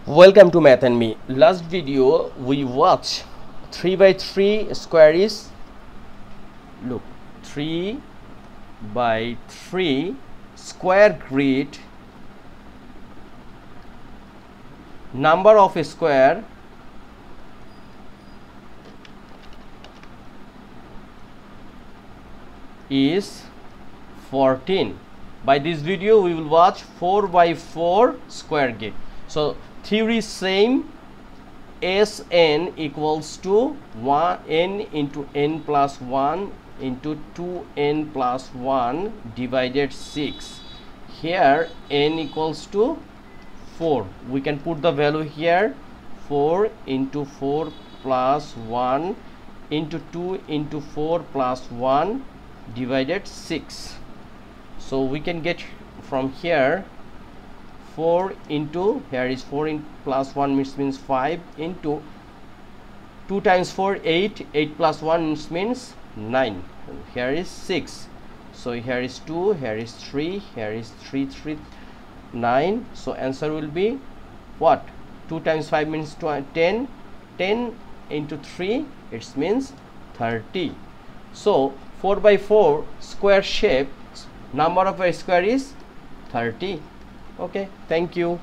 Welcome to Math and Me. Last video we watched 3 by 3 square is, look, 3 by 3 square grid. Number of a square is 14. By this video we will watch 4 by 4 square grid. So theory same, Sn equals to 1n into n plus 1 into 2n plus 1 divided 6. Here n equals to 4. We can put the value here, 4 into 4 plus 1 into 2 into 4 plus 1 divided 6. So we can get from here 4 into, here is 4 in plus 1 means 5 into 2 times 4 8, 8 plus 1 means 9, here is 6. So here is 2, here is 3, here is 3, 9. So answer will be what? 2 times 5 means 10, 10 into 3 it means 30. So 4 by 4 square shape, number of a square is 30. Okay, thank you.